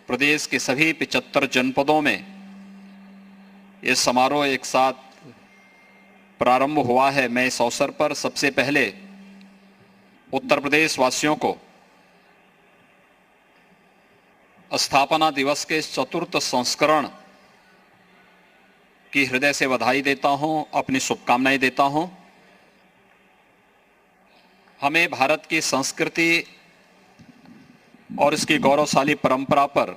प्रदेश के सभी 75 जनपदों में ये समारोह एक साथ प्रारंभ हुआ है। मैं इस अवसर पर सबसे पहले उत्तर प्रदेश वासियों को स्थापना दिवस के चतुर्थ संस्करण की हृदय से बधाई देता हूं, अपनी शुभकामनाएं देता हूं। हमें भारत की संस्कृति और इसकी गौरवशाली परंपरा पर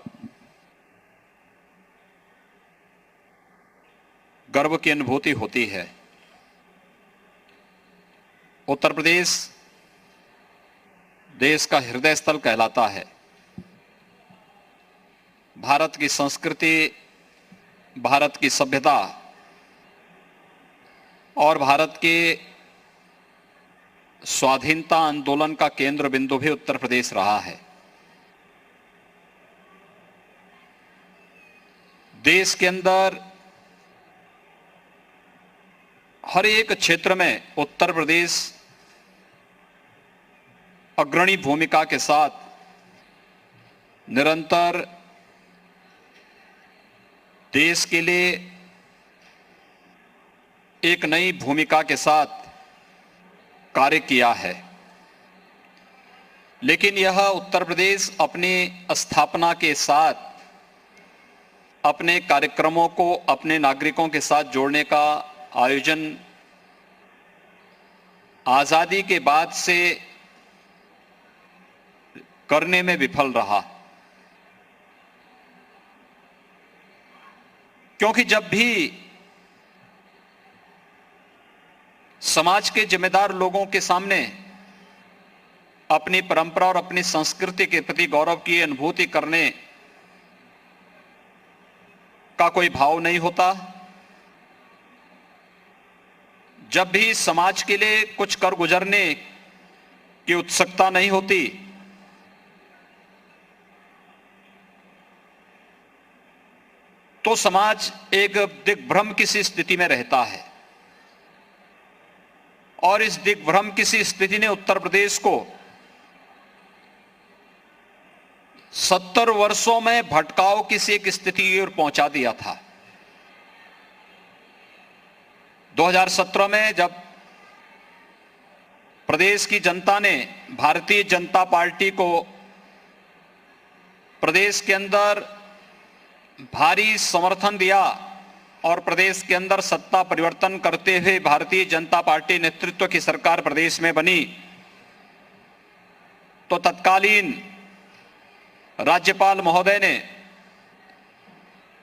गर्व की अनुभूति होती है। उत्तर प्रदेश देश का हृदय स्थल कहलाता है। भारत की संस्कृति, भारत की सभ्यता और भारत के स्वाधीनता आंदोलन का केंद्र बिंदु भी उत्तर प्रदेश रहा है। देश के अंदर हर एक क्षेत्र में उत्तर प्रदेश अग्रणी भूमिका के साथ निरंतर देश के लिए एक नई भूमिका के साथ कार्य किया है। लेकिन यह उत्तर प्रदेश अपनी स्थापना के साथ अपने कार्यक्रमों को अपने नागरिकों के साथ जोड़ने का आयोजन आजादी के बाद से करने में विफल रहा। क्योंकि जब भी समाज के जिम्मेदार लोगों के सामने अपनी परंपरा और अपनी संस्कृति के प्रति गौरव की अनुभूति करने का कोई भाव नहीं होता, जब भी समाज के लिए कुछ कर गुजरने की उत्सुकता नहीं होती, तो समाज एक दिग्भ्रम की सी स्थिति में रहता है। और इस दिग्भ्रम की सी स्थिति ने उत्तर प्रदेश को 70 वर्षों में भटकाव की सी एक स्थिति की ओर पहुंचा दिया था। 2017 में जब प्रदेश की जनता ने भारतीय जनता पार्टी को प्रदेश के अंदर भारी समर्थन दिया और प्रदेश के अंदर सत्ता परिवर्तन करते हुए भारतीय जनता पार्टी नेतृत्व की सरकार प्रदेश में बनी, तो तत्कालीन राज्यपाल महोदय ने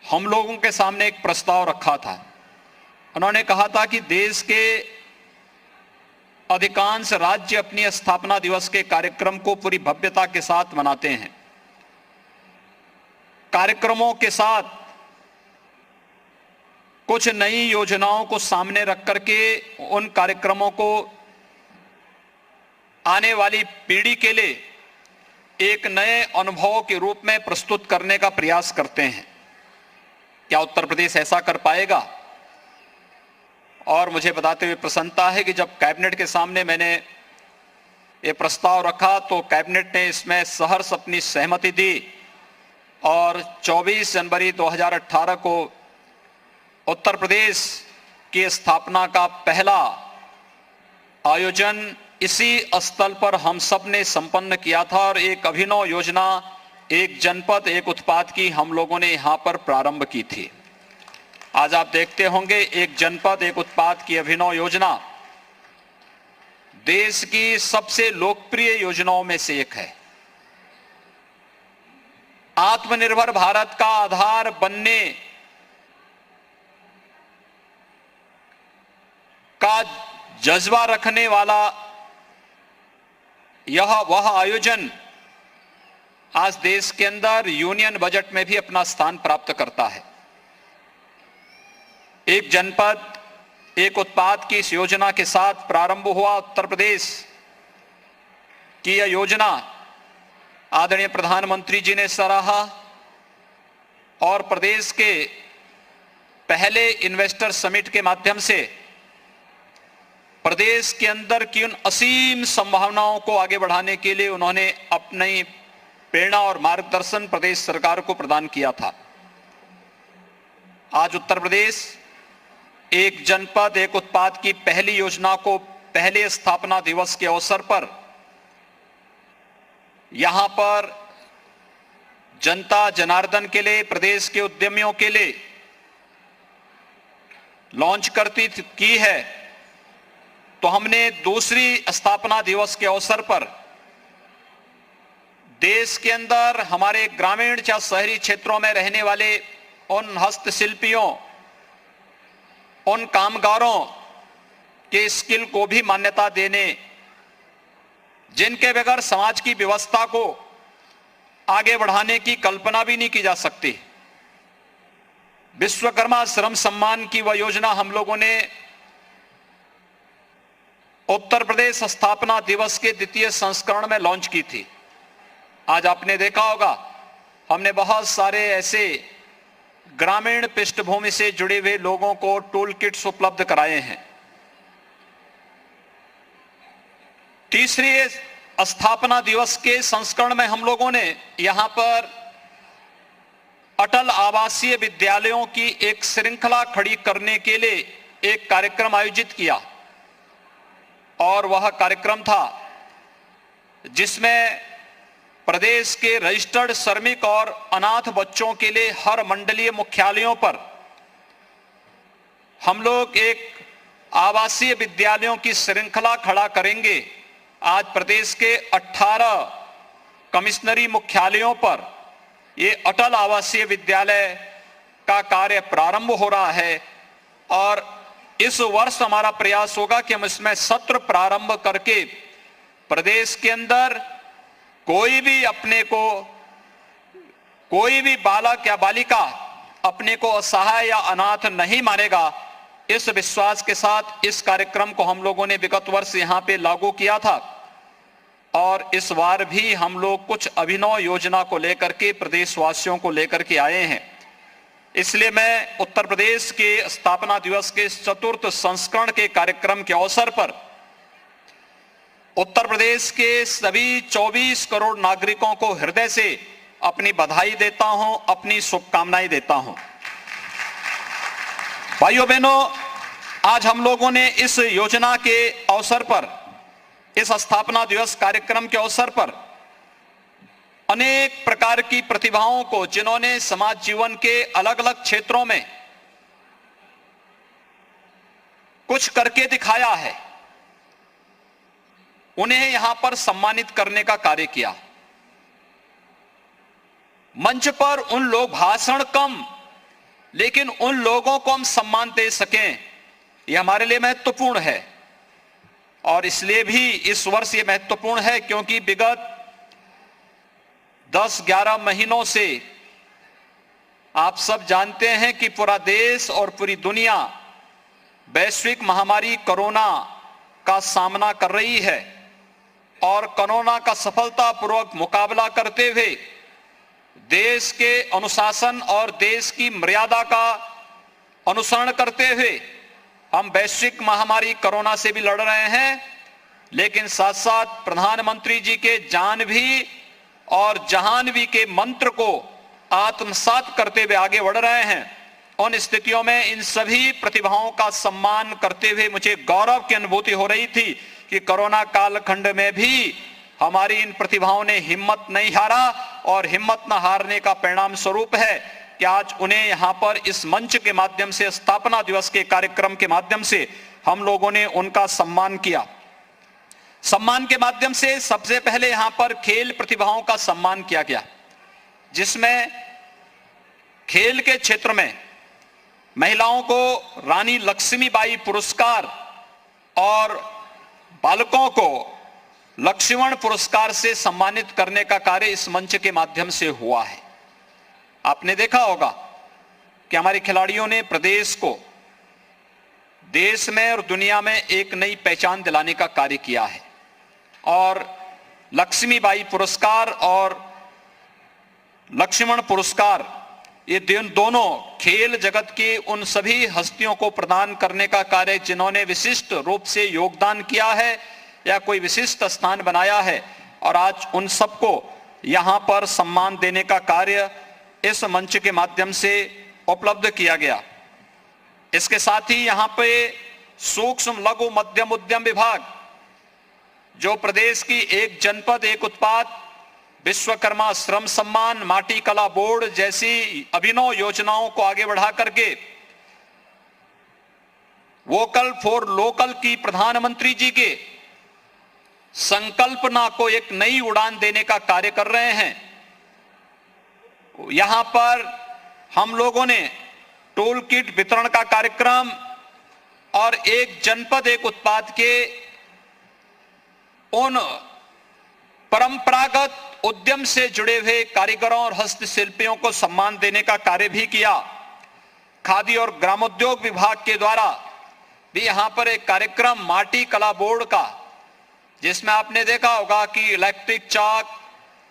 हम लोगों के सामने एक प्रस्ताव रखा था। उन्होंने कहा था कि देश के अधिकांश राज्य अपनी स्थापना दिवस के कार्यक्रम को पूरी भव्यता के साथ मनाते हैं। कार्यक्रमों के साथ कुछ नई योजनाओं को सामने रख करके उन कार्यक्रमों को आने वाली पीढ़ी के लिए एक नए अनुभव के रूप में प्रस्तुत करने का प्रयास करते हैं। क्या उत्तर प्रदेश ऐसा कर पाएगा? और मुझे बताते हुए प्रसन्नता है कि जब कैबिनेट के सामने मैंने ये प्रस्ताव रखा तो कैबिनेट ने इसमें सहर्ष अपनी सहमति दी और 24 जनवरी 2018 को उत्तर प्रदेश की स्थापना का पहला आयोजन इसी स्थल पर हम सब ने संपन्न किया था और एक अभिनव योजना, एक जनपद एक उत्पाद की हम लोगों ने यहां पर प्रारंभ की थी। आज आप देखते होंगे एक जनपद एक उत्पाद की अभिनव योजना देश की सबसे लोकप्रिय योजनाओं में से एक है। आत्मनिर्भर भारत का आधार बनने का जज्बा रखने वाला वह आयोजन आज देश के अंदर यूनियन बजट में भी अपना स्थान प्राप्त करता है। एक जनपद एक उत्पाद की इस योजना के साथ प्रारंभ हुआ उत्तर प्रदेश की यह योजना आदरणीय प्रधानमंत्री जी ने सराहा और प्रदेश के पहले इन्वेस्टर समिट के माध्यम से प्रदेश के अंदर की उन असीम संभावनाओं को आगे बढ़ाने के लिए उन्होंने अपनी प्रेरणा और मार्गदर्शन प्रदेश सरकार को प्रदान किया था। आज उत्तर प्रदेश एक जनपद एक उत्पाद की पहली योजना को पहले स्थापना दिवस के अवसर पर यहां पर जनता जनार्दन के लिए, प्रदेश के उद्यमियों के लिए लॉन्च की है, तो हमने दूसरी स्थापना दिवस के अवसर पर देश के अंदर हमारे ग्रामीण या शहरी क्षेत्रों में रहने वाले उन हस्तशिल्पियों, उन कामगारों के स्किल को भी मान्यता देने, जिनके बगैर समाज की व्यवस्था को आगे बढ़ाने की कल्पना भी नहीं की जा सकती। विश्वकर्मा श्रम सम्मान की वह योजना हम लोगों ने उत्तर प्रदेश स्थापना दिवस के द्वितीय संस्करण में लॉन्च की थी। आज आपने देखा होगा, हमने बहुत सारे ऐसे ग्रामीण पृष्ठभूमि से जुड़े हुए लोगों को टूल किट्स उपलब्ध कराए हैं। तीसरी स्थापना दिवस के संस्करण में हम लोगों ने यहां पर अटल आवासीय विद्यालयों की एक श्रृंखला खड़ी करने के लिए एक कार्यक्रम आयोजित किया, और वह कार्यक्रम था जिसमें प्रदेश के रजिस्टर्ड श्रमिक और अनाथ बच्चों के लिए हर मंडलीय मुख्यालयों पर हम लोग एक आवासीय विद्यालयों की श्रृंखला खड़ा करेंगे। आज प्रदेश के 18 कमिश्नरी मुख्यालयों पर ये अटल आवासीय विद्यालय का कार्य प्रारंभ हो रहा है, और इस वर्ष हमारा प्रयास होगा कि हम इसमें सत्र प्रारंभ करके प्रदेश के अंदर कोई भी बालक या बालिका अपने को असहाय या अनाथ नहीं मानेगा। इस विश्वास के साथ इस कार्यक्रम को हम लोगों ने विगत वर्ष यहां पे लागू किया था, और इस बार भी हम लोग कुछ अभिनव योजना को लेकर के प्रदेशवासियों को लेकर के आए हैं। इसलिए मैं उत्तर प्रदेश के स्थापना दिवस के चतुर्थ संस्करण के कार्यक्रम के अवसर पर उत्तर प्रदेश के सभी 24 करोड़ नागरिकों को हृदय से अपनी बधाई देता हूं, अपनी शुभकामनाएं देता हूं। भाइयों बहनों, आज हम लोगों ने इस योजना के अवसर पर, इस स्थापना दिवस कार्यक्रम के अवसर पर अनेक प्रकार की प्रतिभाओं को, जिन्होंने समाज जीवन के अलग अलग क्षेत्रों में कुछ करके दिखाया है, उन्हें यहां पर सम्मानित करने का कार्य किया। मंच पर उन लोग भाषण कम, लेकिन उन लोगों को हम सम्मान दे सकें, यह हमारे लिए महत्वपूर्ण है। और इसलिए भी इस वर्ष ये महत्वपूर्ण है क्योंकि विगत 10-11 महीनों से आप सब जानते हैं कि पूरा देश और पूरी दुनिया वैश्विक महामारी कोरोना का सामना कर रही है, और कोरोना का सफलतापूर्वक मुकाबला करते हुए देश के अनुशासन और देश की मर्यादा का अनुसरण करते हुए हम वैश्विक महामारी कोरोना से भी लड़ रहे हैं, लेकिन साथ साथ प्रधानमंत्री जी के जानवी और जहानवी के मंत्र को आत्मसात करते हुए आगे बढ़ रहे हैं। उन स्थितियों में इन सभी प्रतिभाओं का सम्मान करते हुए मुझे गौरव की अनुभूति हो रही थी कि कोरोना कालखंड में भी हमारी इन प्रतिभाओं ने हिम्मत नहीं हारा, और हिम्मत न हारने का परिणाम स्वरूप है कि आज उन्हें यहां पर इस मंच के माध्यम से, स्थापना दिवस के कार्यक्रम के माध्यम से हम लोगों ने उनका सम्मान किया। सम्मान के माध्यम से सबसे पहले यहां पर खेल प्रतिभाओं का सम्मान किया गया, जिसमें खेल के क्षेत्र में महिलाओं को रानी लक्ष्मीबाई पुरस्कार और बालकों को लक्ष्मण पुरस्कार से सम्मानित करने का कार्य इस मंच के माध्यम से हुआ है। आपने देखा होगा कि हमारे खिलाड़ियों ने प्रदेश को देश में और दुनिया में एक नई पहचान दिलाने का कार्य किया है, और लक्ष्मीबाई पुरस्कार और लक्ष्मण पुरस्कार ये दोनों खेल जगत के उन सभी हस्तियों को प्रदान करने का कार्य जिन्होंने विशिष्ट रूप से योगदान किया है या कोई विशिष्ट स्थान बनाया है, और आज उन सबको यहां पर सम्मान देने का कार्य इस मंच के माध्यम से उपलब्ध किया गया। इसके साथ ही यहां पे सूक्ष्म लघु मध्यम उद्यम विभाग, जो प्रदेश की एक जनपद एक उत्पाद, विश्वकर्मा श्रम सम्मान, माटी कला बोर्ड जैसी अभिनव योजनाओं को आगे बढ़ा करके वोकल फॉर लोकल की प्रधानमंत्री जी के संकल्पना को एक नई उड़ान देने का कार्य कर रहे हैं। यहां पर हम लोगों ने टूल किट वितरण का कार्यक्रम और एक जनपद एक उत्पाद के उन परंपरागत उद्यम से जुड़े हुए कारीगरों और हस्तशिल्पियों को सम्मान देने का कार्य भी किया। खादी और ग्रामोद्योग विभाग के द्वारा भी यहां पर एक कार्यक्रम माटी कला बोर्ड का, जिसमें आपने देखा होगा कि इलेक्ट्रिक चाक,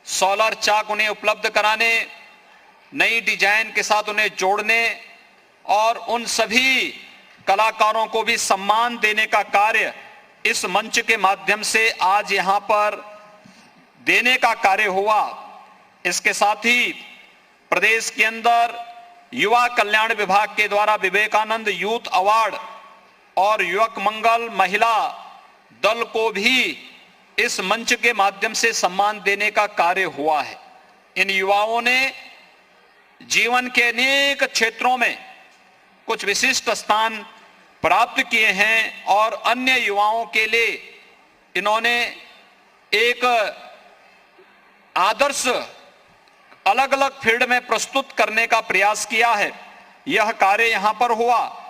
सोलर चाक उन्हें उपलब्ध कराने, नई डिजाइन के साथ उन्हें जोड़ने और उन सभी कलाकारों को भी सम्मान देने का कार्य इस मंच के माध्यम से आज यहां पर देने का कार्य हुआ। इसके साथ ही प्रदेश के अंदर युवा कल्याण विभाग के द्वारा विवेकानंद यूथ अवार्ड और युवक मंगल महिला दल को भी इस मंच के माध्यम से सम्मान देने का कार्य हुआ है। इन युवाओं ने जीवन के अनेक क्षेत्रों में कुछ विशिष्ट स्थान प्राप्त किए हैं और अन्य युवाओं के लिए इन्होंने एक आदर्श अलग अलग फील्ड में प्रस्तुत करने का प्रयास किया है। यह कार्य यहां पर हुआ।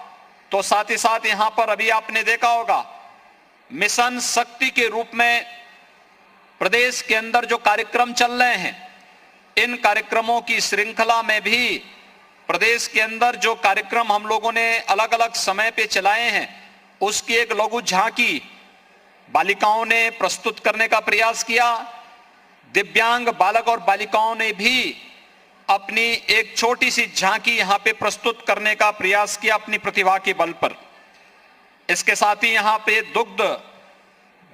तो साथ ही साथ यहां पर अभी आपने देखा होगा मिशन शक्ति के रूप में प्रदेश के अंदर जो कार्यक्रम चल रहे हैं, इन कार्यक्रमों की श्रृंखला में भी प्रदेश के अंदर जो कार्यक्रम हम लोगों ने अलग अलग समय पे चलाए हैं, उसकी एक लघु झांकी बालिकाओं ने प्रस्तुत करने का प्रयास किया। दिव्यांग बालक और बालिकाओं ने भी अपनी एक छोटी सी झांकी यहां पे प्रस्तुत करने का प्रयास किया अपनी प्रतिभा के बल पर। इसके साथ ही यहां पे दुग्ध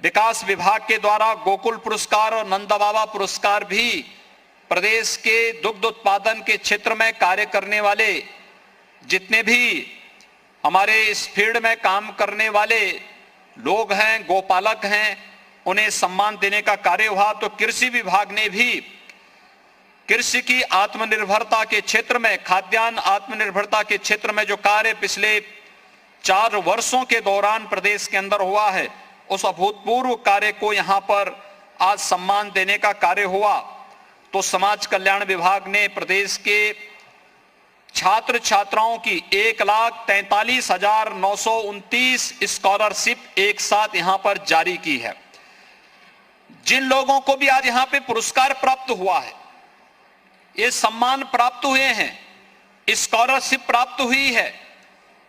विकास विभाग के द्वारा गोकुल पुरस्कार और नंदा बाबा पुरस्कार भी प्रदेश के दुग्ध उत्पादन के क्षेत्र में कार्य करने वाले जितने भी हमारे इस फील्ड में काम करने वाले लोग हैं, गोपालक हैं, उन्हें सम्मान देने का कार्य हुआ। तो कृषि विभाग ने भी कृषि की आत्मनिर्भरता के क्षेत्र में, खाद्यान्न आत्मनिर्भरता के क्षेत्र में जो कार्य पिछले 4 वर्षों के दौरान प्रदेश के अंदर हुआ है, उस अभूतपूर्व कार्य को यहां पर आज सम्मान देने का कार्य हुआ। तो समाज कल्याण विभाग ने प्रदेश के छात्र छात्राओं की 1,43,929 स्कॉलरशिप एक साथ यहां पर जारी की है। जिन लोगों को भी आज यहां पे पुरस्कार प्राप्त हुआ है, ये सम्मान प्राप्त हुए हैं, स्कॉलरशिप प्राप्त हुई है,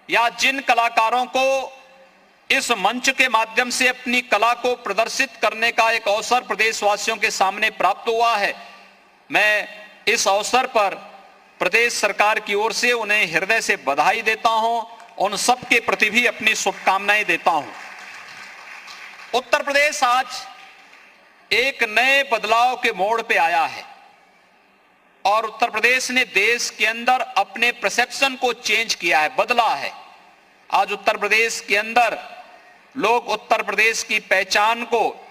या जिन कलाकारों को इस मंच के माध्यम से अपनी कला को प्रदर्शित करने का एक अवसर प्रदेशवासियों के सामने प्राप्त हुआ है, मैं इस अवसर पर प्रदेश सरकार की ओर से उन्हें हृदय से बधाई देता हूं। उन सब के प्रति भी अपनी शुभकामनाएं देता हूं। उत्तर प्रदेश आज एक नए बदलाव के मोड़ पे आया है और उत्तर प्रदेश ने देश के अंदर अपने परसेप्शन को चेंज किया है, बदला है। आज उत्तर प्रदेश के अंदर लोग उत्तर प्रदेश की पहचान को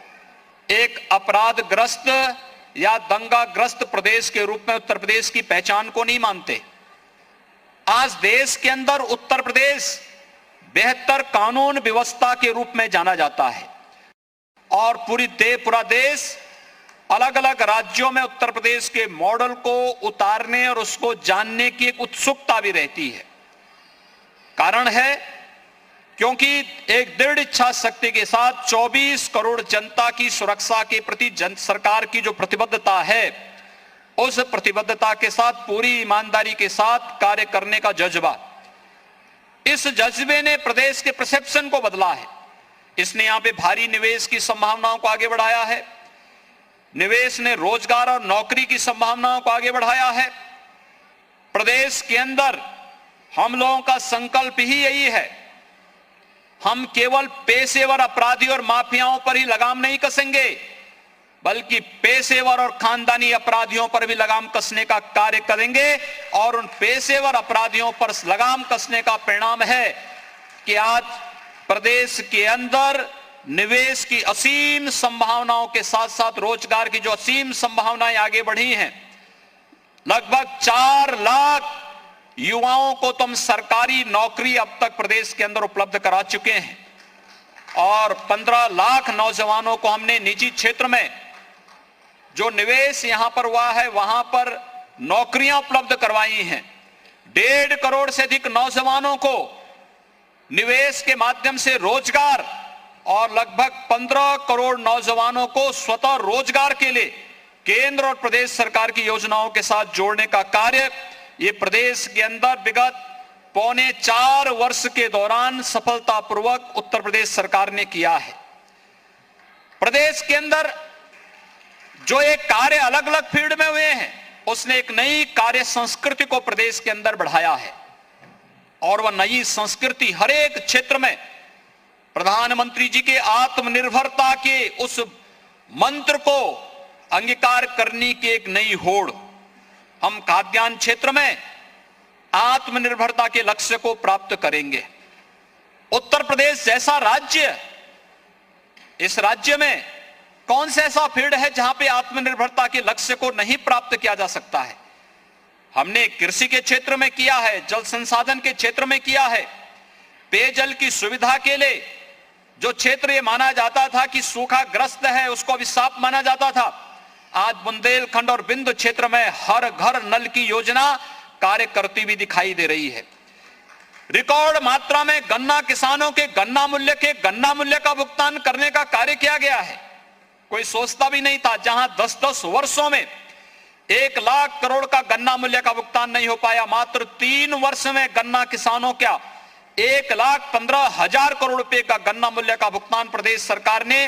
एक अपराधग्रस्त या दंगाग्रस्त प्रदेश के रूप में उत्तर प्रदेश की पहचान को नहीं मानते। आज देश के अंदर उत्तर प्रदेश बेहतर कानून व्यवस्था के रूप में जाना जाता है और पूरा देश अलग अलग राज्यों में उत्तर प्रदेश के मॉडल को उतारने और उसको जानने की एक उत्सुकता भी रहती है। कारण है क्योंकि एक दृढ़ इच्छा शक्ति के साथ 24 करोड़ जनता की सुरक्षा के प्रति सरकार की जो प्रतिबद्धता है, उस प्रतिबद्धता के साथ पूरी ईमानदारी के साथ कार्य करने का जज्बा, इस जज्बे ने प्रदेश के परसेप्शन को बदला है। इसने यहां पे भारी निवेश की संभावनाओं को आगे बढ़ाया है। निवेश ने रोजगार और नौकरी की संभावनाओं को आगे बढ़ाया है। प्रदेश के अंदर हम लोगों का संकल्प ही यही है, हम केवल पेशेवर अपराधी और माफियाओं पर ही लगाम नहीं कसेंगे, बल्कि पेशेवर और खानदानी अपराधियों पर भी लगाम कसने का कार्य करेंगे। और उन पेशेवर अपराधियों पर लगाम कसने का परिणाम है कि आज प्रदेश के अंदर निवेश की असीम संभावनाओं के साथ साथ रोजगार की जो असीम संभावनाएं आगे बढ़ी हैं, लगभग 4 लाख युवाओं को तो हम सरकारी नौकरी अब तक प्रदेश के अंदर उपलब्ध करा चुके हैं और 15 लाख नौजवानों को हमने निजी क्षेत्र में जो निवेश यहां पर हुआ है वहां पर नौकरियां उपलब्ध करवाई हैं। 1.5 करोड़ से अधिक नौजवानों को निवेश के माध्यम से रोजगार और लगभग 15 करोड़ नौजवानों को स्वतः रोजगार के लिए केंद्र और प्रदेश सरकार की योजनाओं के साथ जोड़ने का कार्य ये प्रदेश के अंदर विगत 3.25 वर्ष के दौरान सफलतापूर्वक उत्तर प्रदेश सरकार ने किया है। प्रदेश के अंदर जो एक कार्य अलग अलग फील्ड में हुए हैं, उसने एक नई कार्य संस्कृति को प्रदेश के अंदर बढ़ाया है और वह नई संस्कृति हर एक क्षेत्र में प्रधानमंत्री जी के आत्मनिर्भरता के उस मंत्र को अंगीकार करने की एक नई होड़। हम खाद्यान्न क्षेत्र में आत्मनिर्भरता के लक्ष्य को प्राप्त करेंगे। उत्तर प्रदेश जैसा राज्य, इस राज्य में कौन सा ऐसा फील्ड है जहां पे आत्मनिर्भरता के लक्ष्य को नहीं प्राप्त किया जा सकता है। हमने कृषि के क्षेत्र में किया है, जल संसाधन के क्षेत्र में किया है, पेयजल की सुविधा के लिए जो क्षेत्र ये माना जाता था कि सूखाग्रस्त है उसको अभिशाप माना जाता था, आज बुंदेलखंड और बिंदु क्षेत्र में हर घर नल की योजना कार्य करती हुई दिखाई दे रही है। रिकॉर्ड मात्रा में गन्ना किसानों के गन्ना मूल्य का भुगतान करने का कार्य किया गया है। कोई सोचता भी नहीं था, जहां 10-10 वर्षों में 1 लाख करोड़ का गन्ना मूल्य का भुगतान नहीं हो पाया, मात्र 3 वर्ष में गन्ना किसानों का 1,15,000 करोड़ रुपए का गन्ना मूल्य का भुगतान प्रदेश सरकार ने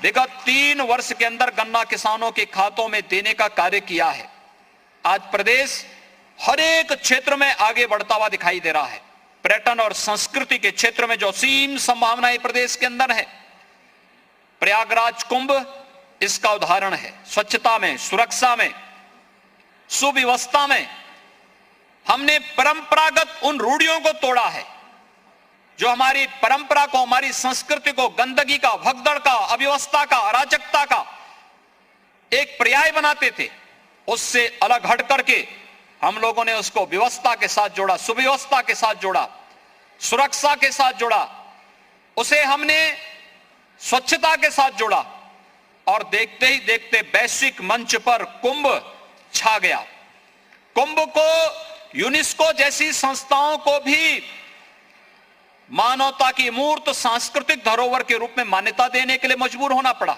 विगत 3 वर्ष के अंदर गन्ना किसानों के खातों में देने का कार्य किया है। आज प्रदेश हर एक क्षेत्र में आगे बढ़ता हुआ दिखाई दे रहा है। पर्यटन और संस्कृति के क्षेत्र में जो असीम संभावनाएं प्रदेश के अंदर है, प्रयागराज कुंभ इसका उदाहरण है। स्वच्छता में, सुरक्षा में, सुव्यवस्था में हमने परंपरागत उन रूढ़ियों को तोड़ा है जो हमारी परंपरा को, हमारी संस्कृति को गंदगी का, भगदड़ का, अव्यवस्था का, अराजकता का एक पर्याय बनाते थे। उससे अलग हट करके हम लोगों ने उसको व्यवस्था के साथ जोड़ा, सुव्यवस्था के साथ जोड़ा, सुरक्षा के साथ जोड़ा, उसे हमने स्वच्छता के साथ जोड़ा और देखते ही देखते वैश्विक मंच पर कुंभ छा गया। कुंभ को यूनेस्को जैसी संस्थाओं को भी मानवता की मूर्त सांस्कृतिक धरोहर के रूप में मान्यता देने के लिए मजबूर होना पड़ा।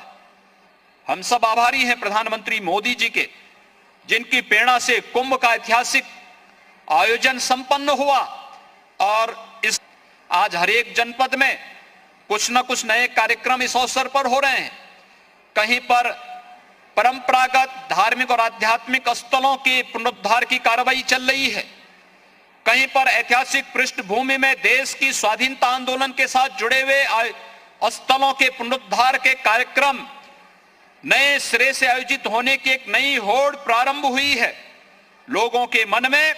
हम सब आभारी हैं प्रधानमंत्री मोदी जी के, जिनकी प्रेरणा से कुंभ का ऐतिहासिक आयोजन संपन्न हुआ और इस आज हर एक जनपद में कुछ न कुछ नए कार्यक्रम इस अवसर पर हो रहे हैं। कहीं पर परंपरागत धार्मिक और आध्यात्मिक स्थलों के पुनरुद्धार की कार्रवाई चल रही है, कहीं पर ऐतिहासिक पृष्ठभूमि में देश की स्वाधीनता आंदोलन के साथ जुड़े हुए स्थलों के पुनरुद्धार के कार्यक्रम नए सिरे से आयोजित होने की एक नई होड़ प्रारंभ हुई है। लोगों के मन में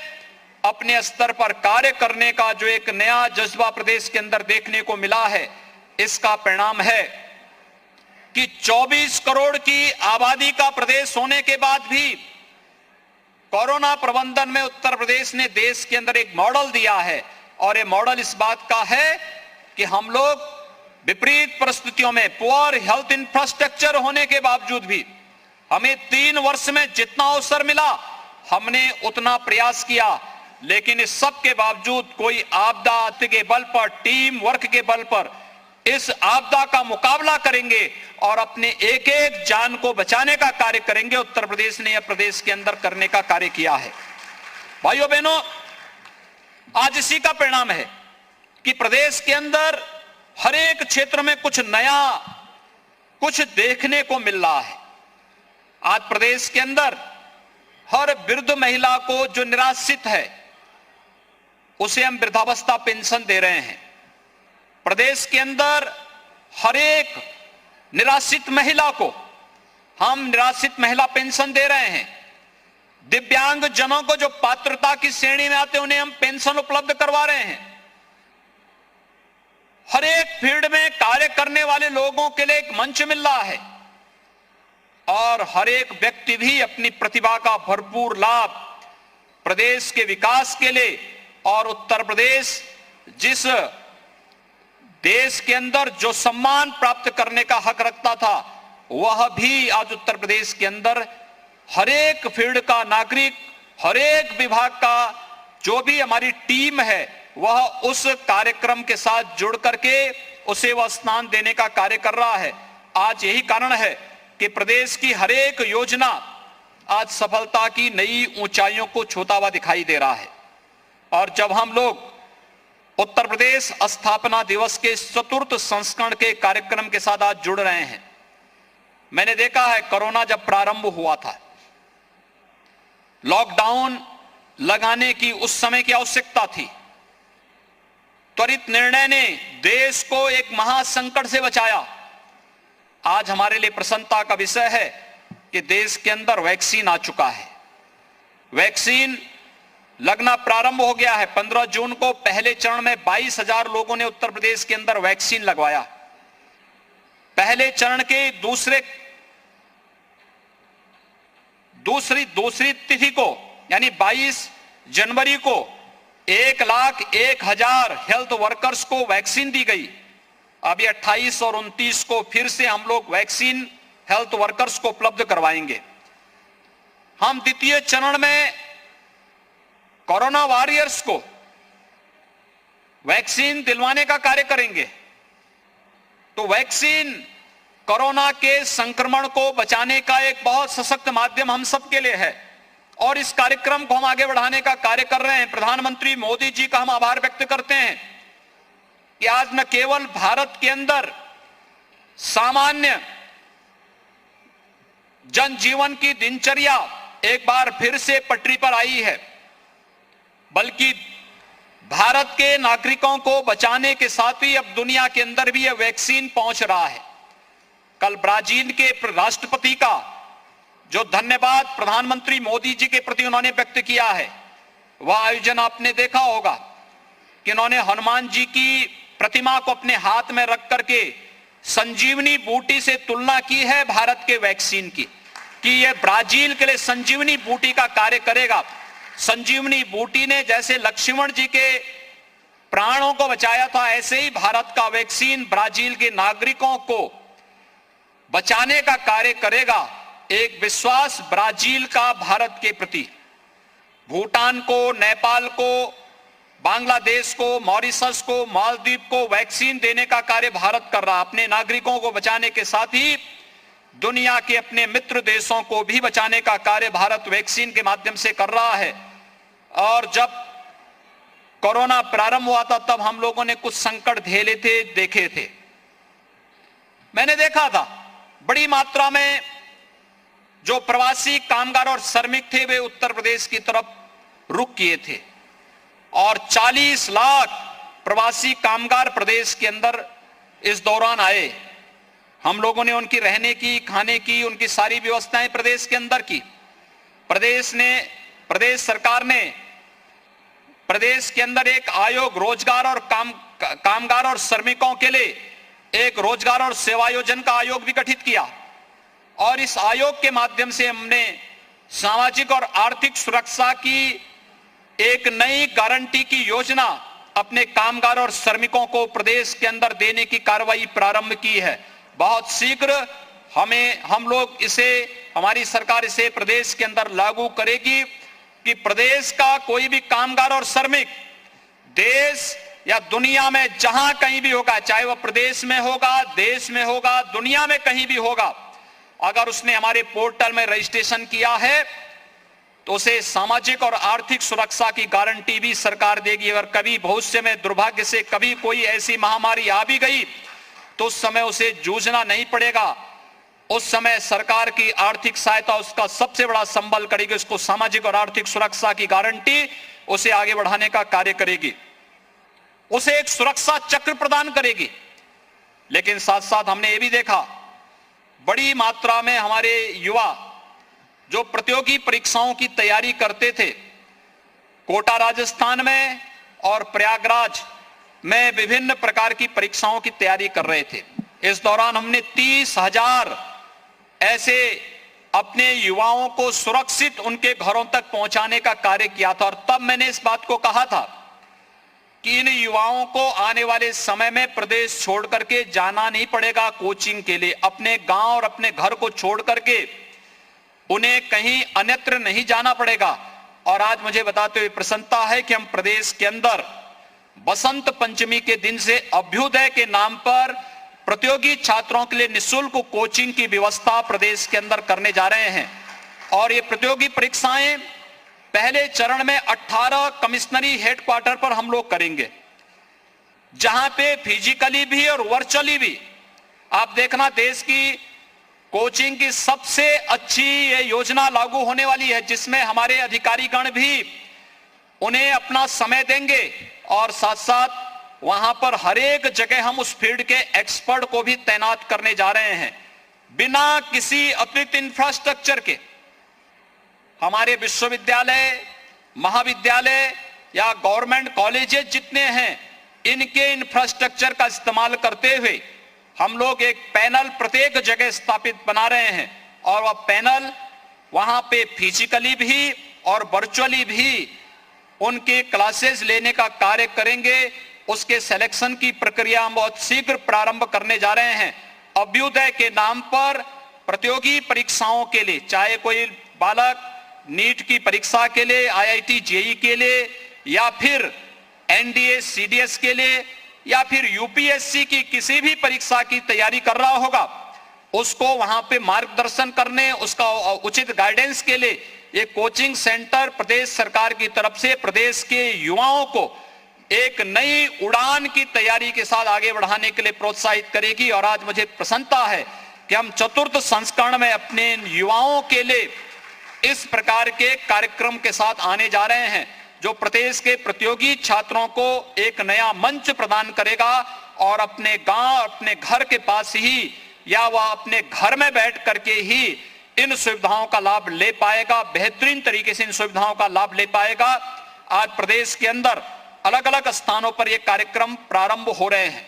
अपने स्तर पर कार्य करने का जो एक नया जज्बा प्रदेश के अंदर देखने को मिला है, इसका परिणाम है कि 24 करोड़ की आबादी का प्रदेश होने के बाद भी कोरोना प्रबंधन में उत्तर प्रदेश ने देश के अंदर एक मॉडल दिया है और ये मॉडल इस बात का है कि हम लोग विपरीत परिस्थितियों में, पुअर हेल्थ इंफ्रास्ट्रक्चर होने के बावजूद भी हमें 3 वर्ष में जितना अवसर मिला हमने उतना प्रयास किया, लेकिन इस सब के बावजूद कोई आपदा आते के बल पर, टीम वर्क के बल पर इस आपदा का मुकाबला करेंगे और अपने एक एक जान को बचाने का कार्य करेंगे। उत्तर प्रदेश ने यह प्रदेश के अंदर करने का कार्य किया है। भाइयों बहनों, आज इसी का परिणाम है कि प्रदेश के अंदर हर एक क्षेत्र में कुछ नया, कुछ देखने को मिल रहा है। आज प्रदेश के अंदर हर वृद्ध महिला को जो निराश्रित है उसे हम वृद्धावस्था पेंशन दे रहे हैं। प्रदेश के अंदर हर एक निराश्रित महिला को हम निराश्रित महिला पेंशन दे रहे हैं। दिव्यांग जनों को जो पात्रता की श्रेणी में आते हैं उन्हें हम पेंशन उपलब्ध करवा रहे हैं। हर एक फील्ड में कार्य करने वाले लोगों के लिए एक मंच मिल रहा है और हर एक व्यक्ति भी अपनी प्रतिभा का भरपूर लाभ प्रदेश के विकास के लिए और उत्तर प्रदेश जिस देश के अंदर जो सम्मान प्राप्त करने का हक रखता था वह भी आज उत्तर प्रदेश के अंदर हर एक फील्ड का नागरिक, हर एक विभाग का जो भी हमारी टीम है वह उस कार्यक्रम के साथ जुड़ करके उसे वह स्थान देने का कार्य कर रहा है। आज यही कारण है कि प्रदेश की हर एक योजना आज सफलता की नई ऊंचाइयों को छूता हुआ दिखाई दे रहा है। और जब हम लोग उत्तर प्रदेश स्थापना दिवस के चतुर्थ संस्करण के कार्यक्रम के साथ आज जुड़ रहे हैं, मैंने देखा है कोरोना जब प्रारंभ हुआ था, लॉकडाउन लगाने की उस समय की आवश्यकता थी। त्वरित निर्णय ने देश को एक महासंकट से बचाया। आज हमारे लिए प्रसन्नता का विषय है कि देश के अंदर वैक्सीन आ चुका है। वैक्सीन लगना प्रारंभ हो गया है। 15 जून को पहले चरण में 22,000 लोगों ने उत्तर प्रदेश के अंदर वैक्सीन लगवाया। पहले चरण के दूसरी तिथि को यानी 22 जनवरी को 1,01,000 हेल्थ वर्कर्स को वैक्सीन दी गई। अभी 28 और 29 को फिर से हम लोग वैक्सीन हेल्थ वर्कर्स को उपलब्ध करवाएंगे। हम द्वितीय चरण में कोरोना वॉरियर्स को वैक्सीन दिलवाने का कार्य करेंगे। तो वैक्सीन कोरोना के संक्रमण को बचाने का एक बहुत सशक्त माध्यम हम सबके लिए है और इस कार्यक्रम को हम आगे बढ़ाने का कार्य कर रहे हैं। प्रधानमंत्री मोदी जी का हम आभार व्यक्त करते हैं कि आज न केवल भारत के अंदर सामान्य जनजीवन की दिनचर्या एक बार फिर से पटरी पर आई है, बल्कि भारत के नागरिकों को बचाने के साथ ही अब दुनिया के अंदर भी यह वैक्सीन पहुंच रहा है। कल ब्राजील के राष्ट्रपति का जो धन्यवाद प्रधानमंत्री मोदी जी के प्रति उन्होंने व्यक्त किया है, वह आयोजन आपने देखा होगा कि उन्होंने हनुमान जी की प्रतिमा को अपने हाथ में रख करके संजीवनी बूटी से तुलना की है भारत के वैक्सीन की, कि यह ब्राजील के लिए संजीवनी बूटी का कार्य करेगा। संजीवनी बूटी ने जैसे लक्ष्मण जी के प्राणों को बचाया था, ऐसे ही भारत का वैक्सीन ब्राजील के नागरिकों को बचाने का कार्य करेगा। एक विश्वास ब्राजील का भारत के प्रति, भूटान को, नेपाल को, बांग्लादेश को, मॉरिशस को, मालदीव को वैक्सीन देने का कार्य भारत कर रहा है। अपने नागरिकों को बचाने के साथ ही दुनिया के अपने मित्र देशों को भी बचाने का कार्य भारत वैक्सीन के माध्यम से कर रहा है। और जब कोरोना प्रारंभ हुआ था तब हम लोगों ने कुछ संकट झेले थे, देखे थे। मैंने देखा था बड़ी मात्रा में जो प्रवासी कामगार और श्रमिक थे वे उत्तर प्रदेश की तरफ रुख किए थे और 40 लाख प्रवासी कामगार प्रदेश के अंदर इस दौरान आए। हम लोगों ने उनकी रहने की, खाने की, उनकी सारी व्यवस्थाएं प्रदेश के अंदर की। प्रदेश सरकार ने प्रदेश के अंदर एक आयोग रोजगार और कामगार और श्रमिकों के लिए एक रोजगार और सेवायोजन का आयोग भी गठित किया और इस आयोग के माध्यम से हमने सामाजिक और आर्थिक सुरक्षा की एक नई गारंटी की योजना अपने कामगार और श्रमिकों को प्रदेश के अंदर देने की कार्रवाई प्रारंभ की है। बहुत शीघ्र हमारी सरकार इसे प्रदेश के अंदर लागू करेगी कि प्रदेश का कोई भी कामगार और श्रमिक देश या दुनिया में जहां कहीं भी होगा, चाहे वह प्रदेश में होगा, देश में होगा, दुनिया में कहीं भी होगा, अगर उसने हमारे पोर्टल में रजिस्ट्रेशन किया है तो उसे सामाजिक और आर्थिक सुरक्षा की गारंटी भी सरकार देगी। अगर कभी भविष्य में दुर्भाग्य से कभी कोई ऐसी महामारी आ भी गई तो उस समय उसे जूझना नहीं पड़ेगा। उस समय सरकार की आर्थिक सहायता उसका सबसे बड़ा संबल करेगी, उसको सामाजिक और आर्थिक सुरक्षा की गारंटी उसे आगे बढ़ाने का कार्य करेगी, उसे एक सुरक्षा चक्र प्रदान करेगी। लेकिन साथ साथ हमने ये भी देखा बड़ी मात्रा में हमारे युवा जो प्रतियोगी परीक्षाओं की तैयारी करते थे, कोटा राजस्थान में और प्रयागराज में विभिन्न प्रकार की परीक्षाओं की तैयारी कर रहे थे। इस दौरान हमने 30,000 ऐसे अपने युवाओं को सुरक्षित उनके घरों तक पहुंचाने का कार्य किया था और तब मैंने इस बात को कहा था कि इन युवाओं को आने वाले समय में प्रदेश छोड़ करके जाना नहीं पड़ेगा कोचिंग के लिए। अपने गांव और अपने घर को छोड़ करके उन्हें कहीं अन्यत्र नहीं जाना पड़ेगा। और आज मुझे बताते हुए प्रसन्नता है कि हम प्रदेश के अंदर बसंत पंचमी के दिन से अभ्युदय के नाम पर प्रतियोगी छात्रों के लिए निःशुल्क कोचिंग की व्यवस्था प्रदेश के अंदर करने जा रहे हैं। और ये प्रतियोगी परीक्षाएं पहले चरण में 18 कमिश्नरी हेडक्वार्टर पर हम लोग करेंगे, जहां पे फिजिकली भी और वर्चुअली भी। आप देखना, देश की कोचिंग की सबसे अच्छी ये योजना लागू होने वाली है, जिसमें हमारे अधिकारीगण भी उन्हें अपना समय देंगे और साथ साथ वहां पर हर एक जगह हम उस फील्ड के एक्सपर्ट को भी तैनात करने जा रहे हैं। बिना किसी अतिरिक्त इंफ्रास्ट्रक्चर के हमारे विश्वविद्यालय, महाविद्यालय या गवर्नमेंट कॉलेजेस जितने हैं, इनके इंफ्रास्ट्रक्चर का इस्तेमाल करते हुए हम लोग एक पैनल प्रत्येक जगह स्थापित बना रहे हैं और वह पैनल वहां पे फिजिकली भी और वर्चुअली भी उनके क्लासेस लेने का कार्य करेंगे। उसके सिलेक्शन की प्रक्रिया हम बहुत शीघ्र प्रारंभ करने जा रहे हैं। अभ्युदय के नाम पर प्रतियोगी परीक्षाओं के लिए, चाहे कोई बालक नीट की परीक्षा के लिए, IIT JEE के लिए या फिर NDA CDS के लिए या फिर UPSC की किसी भी परीक्षा की तैयारी कर रहा होगा, उसको वहां पे मार्गदर्शन करने, उसका उचित गाइडेंस के लिए ये कोचिंग सेंटर प्रदेश सरकार की तरफ से प्रदेश के युवाओं को एक नई उड़ान की तैयारी के साथ आगे बढ़ाने के लिए प्रोत्साहित करेगी। और आज मुझे प्रसन्नता है कि हम चतुर्थ संस्करण में अपने युवाओं के लिए इस प्रकार के कार्यक्रम के साथ आने जा रहे हैं, जो प्रदेश के प्रतियोगी छात्रों को एक नया मंच प्रदान करेगा और अपने गांव, अपने घर के पास ही या वह अपने घर में बैठ करके ही इन सुविधाओं का लाभ ले पाएगा, बेहतरीन तरीके से इन सुविधाओं का लाभ ले पाएगा। आज प्रदेश के अंदर अलग अलग स्थानों पर यह कार्यक्रम प्रारंभ हो रहे हैं।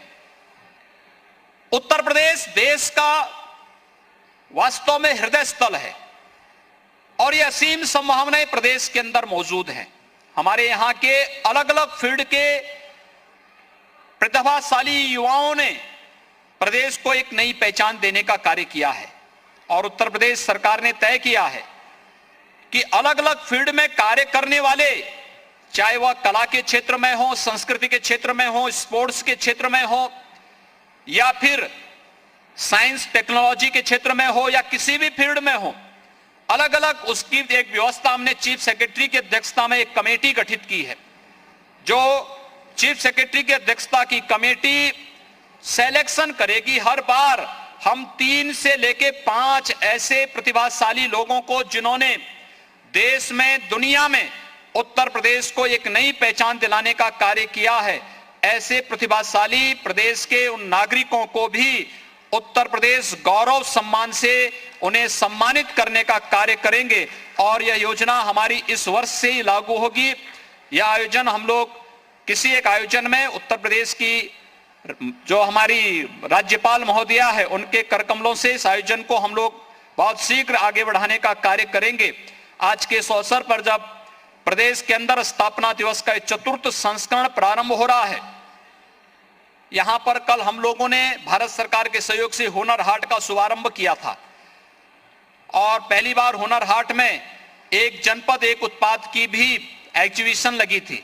उत्तर प्रदेश देश का वास्तव में हृदय स्थल है और ये असीम संभावनाएं प्रदेश के अंदर मौजूद हैं। हमारे यहाँ के अलग अलग फील्ड के प्रतिभाशाली युवाओं ने प्रदेश को एक नई पहचान देने का कार्य किया है और उत्तर प्रदेश सरकार ने तय किया है कि अलग अलग फील्ड में कार्य करने वाले, चाहे वह कला के क्षेत्र में हो, संस्कृति के क्षेत्र में हो, स्पोर्ट्स के क्षेत्र में हो या फिर साइंस टेक्नोलॉजी के क्षेत्र में हो या किसी भी फील्ड में हो, अलग अलग उसकी एक व्यवस्था हमने चीफ सेक्रेटरी की अध्यक्षता में एक कमेटी गठित की है। जो चीफ सेक्रेटरी की अध्यक्षता की कमेटी सिलेक्शन करेगी। हर बार हम 3 से लेके 5 ऐसे प्रतिभाशाली लोगों को, जिन्होंने देश में, दुनिया में उत्तर प्रदेश को एक नई पहचान दिलाने का कार्य किया है, ऐसे प्रतिभाशाली प्रदेश के उन नागरिकों को भी उत्तर प्रदेश गौरव सम्मान से उन्हें सम्मानित करने का कार्य करेंगे। और यह योजना हमारी इस वर्ष से ही लागू होगी। यह आयोजन हम लोग किसी एक आयोजन में उत्तर प्रदेश की जो हमारी राज्यपाल महोदया है, उनके करकमलों से इस आयोजन को हम लोग बहुत शीघ्र आगे बढ़ाने का कार्य करेंगे। आज के इस अवसर पर जब प्रदेश के अंदर स्थापना दिवस का 4th संस्करण प्रारंभ हो रहा है, यहां पर कल हम लोगों ने भारत सरकार के सहयोग से हुनर हाट का शुभारंभ किया था और पहली बार हुनर हाट में एक जनपद एक उत्पाद की भी एग्जीबिशन लगी थी।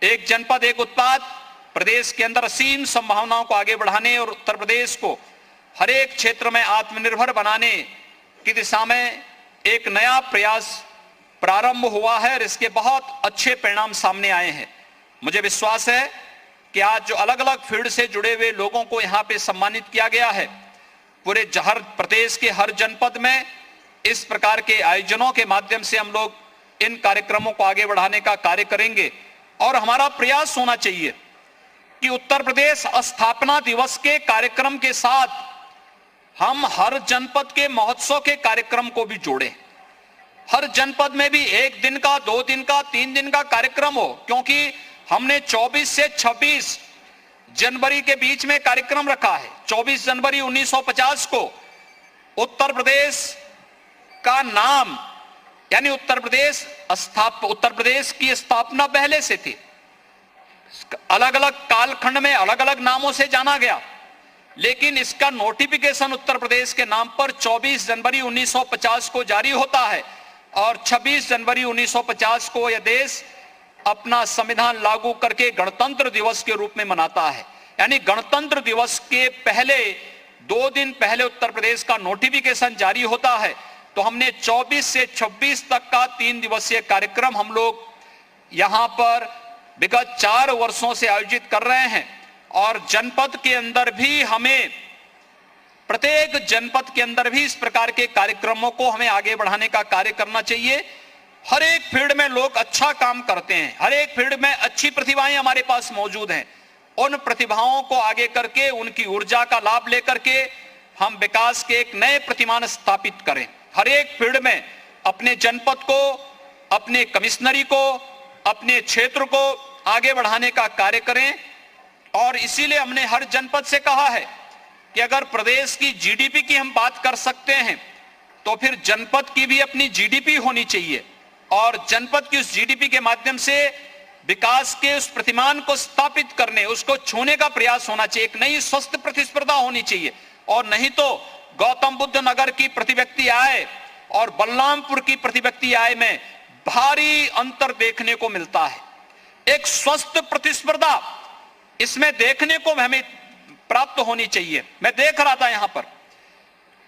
एक जनपद एक उत्पाद प्रदेश के अंदर असीम संभावनाओं को आगे बढ़ाने और उत्तर प्रदेश को हर एक क्षेत्र में आत्मनिर्भर बनाने की दिशा में एक नया प्रयास प्रारंभ हुआ है और इसके बहुत अच्छे परिणाम सामने आए हैं। मुझे विश्वास है कि आज जो अलग अलग फील्ड से जुड़े हुए लोगों को यहाँ पे सम्मानित किया गया है, पूरे हर प्रदेश के हर जनपद में इस प्रकार के आयोजनों के माध्यम से हम लोग इन कार्यक्रमों को आगे बढ़ाने का कार्य करेंगे। और हमारा प्रयास होना चाहिए कि उत्तर प्रदेश स्थापना दिवस के कार्यक्रम के साथ हम हर जनपद के महोत्सव के कार्यक्रम को भी जोड़ें। हर जनपद में भी 1 दिन का, 2 दिन का, 3 दिन का कार्यक्रम हो, क्योंकि हमने 24 से 26 जनवरी के बीच में कार्यक्रम रखा है। 24 जनवरी 1950 को उत्तर प्रदेश का नाम, यानी उत्तर प्रदेश की स्थापना पहले से थी, अलग अलग कालखंड में अलग अलग नामों से जाना गया, लेकिन इसका नोटिफिकेशन उत्तर प्रदेश के नाम पर 24 जनवरी 1950 को जारी होता है और 26 जनवरी 1950 को यह देश अपना संविधान लागू करके गणतंत्र दिवस के रूप में मनाता है। यानी गणतंत्र दिवस के पहले 2 दिन पहले उत्तर प्रदेश का नोटिफिकेशन जारी होता है। तो हमने 24 से 26 तक का 3 दिवसीय कार्यक्रम हम लोग यहां पर विगत 4 वर्षों से आयोजित कर रहे हैं और जनपद के अंदर भी हमें, प्रत्येक जनपद के अंदर भी इस प्रकार के कार्यक्रमों को हमें आगे बढ़ाने का कार्य करना चाहिए। हर एक फील्ड में लोग अच्छा काम करते हैं, हर एक फील्ड में अच्छी प्रतिभाएं हमारे पास मौजूद हैं। उन प्रतिभाओं को आगे करके, उनकी ऊर्जा का लाभ लेकर के हम विकास के एक नए प्रतिमान स्थापित करें। हर एक फील्ड में अपने जनपद को, अपने कमिश्नरी को, अपने क्षेत्र को आगे बढ़ाने का कार्य करें। और इसीलिए हमने हर जनपद से कहा है कि अगर प्रदेश की जीडीपी की हम बात कर सकते हैं तो फिर जनपद की भी अपनी जीडीपी होनी चाहिए और जनपद की उस जीडीपी के माध्यम से विकास के उस प्रतिमान को स्थापित करने, उसको छूने का प्रयास होना चाहिए। एक नई स्वस्थ प्रतिस्पर्धा होनी चाहिए और नहीं तो गौतम बुद्ध नगर की प्रति व्यक्ति आय और बलरामपुर की प्रति व्यक्ति आय में भारी अंतर देखने को मिलता है। एक स्वस्थ प्रतिस्पर्धा इसमें देखने को हमें प्राप्त होनी चाहिए। मैं देख रहा था यहां पर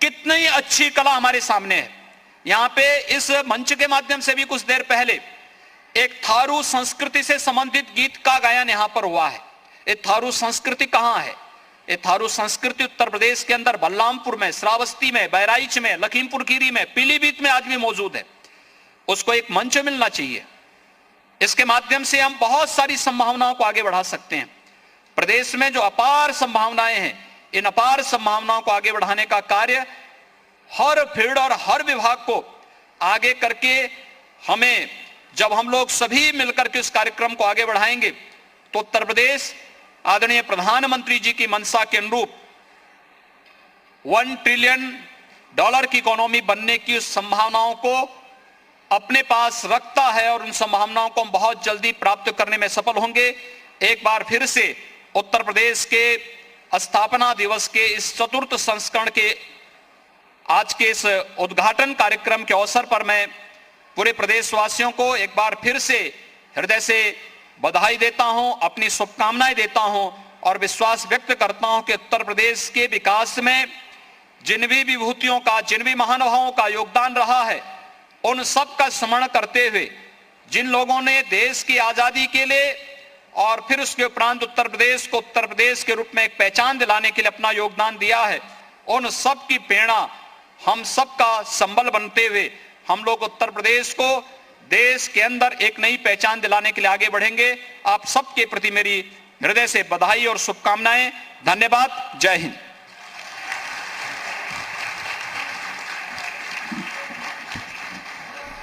कितनी अच्छी कला हमारे सामने है। यहां पे इस मंच के माध्यम से भी कुछ देर पहले एक थारू संस्कृति से संबंधित गीत का गायन यहां पर हुआ है। ये थारू संस्कृति कहां है? ये थारू संस्कृति उत्तर प्रदेश के अंदर बलरामपुर में, श्रावस्ती में, बहराइच में, लखीमपुर खीरी में, पीलीभीत में आज भी मौजूद है। उसको एक मंच मिलना चाहिए। इसके माध्यम से हम बहुत सारी संभावनाओं को आगे बढ़ा सकते हैं। प्रदेश में जो अपार संभावनाएं हैं, इन अपार संभावनाओं को आगे बढ़ाने का कार्य हर फील्ड और हर विभाग को आगे करके हमें, जब हम लोग सभी मिलकर के उस कार्यक्रम को आगे बढ़ाएंगे तो उत्तर प्रदेश आदरणीय प्रधानमंत्री जी की मंशा के अनुरूप $1 ट्रिलियन की इकोनॉमी बनने की उस संभावनाओं को अपने पास रखता है और उन संभावनाओं को हम बहुत जल्दी प्राप्त करने में सफल होंगे। एक बार फिर से उत्तर प्रदेश के स्थापना दिवस के इस 4th संस्करण के आज के इस उद्घाटन कार्यक्रम के अवसर पर मैं पूरे प्रदेशवासियों को एक बार फिर से हृदय से बधाई देता हूं, अपनी शुभकामनाएं देता हूं और विश्वास व्यक्त करता हूं कि उत्तर प्रदेश के विकास में जिन भी विभूतियों का, जिन भी महानुभावों का योगदान रहा है, उन सब का स्मरण करते हुए जिन लोगों ने देश की आजादी के लिए और फिर उसके उपरांत उत्तर प्रदेश को उत्तर प्रदेश के रूप में एक पहचान दिलाने के लिए अपना योगदान दिया है, उन सब की प्रेरणा हम सब का संबल बनते हुए हम लोग उत्तर प्रदेश को देश के अंदर एक नई पहचान दिलाने के लिए आगे बढ़ेंगे। आप सबके प्रति मेरी हृदय से बधाई और शुभकामनाएं। धन्यवाद। जय हिंद।